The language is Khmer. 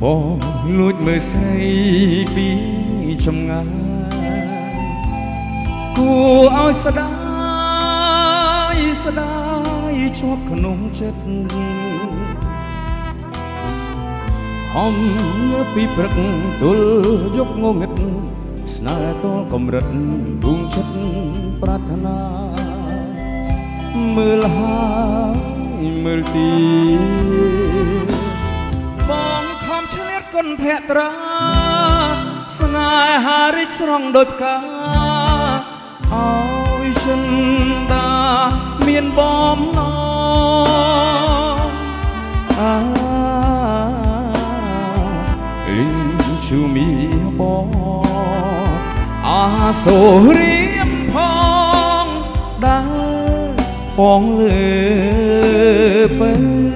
បងលួចមើលស្រីពីចម្ងាយគួរឲ្យស្ដាយស្ដាយជាប់ក្នុងចិត្តហំពីព្រឹកទល់យកងងឹតស្នេហ៍តលកម្រិតដួងចិត្តប្រាថ្នាមើលហើយមើលទីបងខំឆ្លៀតគុណភក្ត្រាស្នេហារិចស្រងដូចផ្កាឲ្យចិនដាមានបំណងលិញជូមីបងអាសូរៀមផងដើរបងលើពេល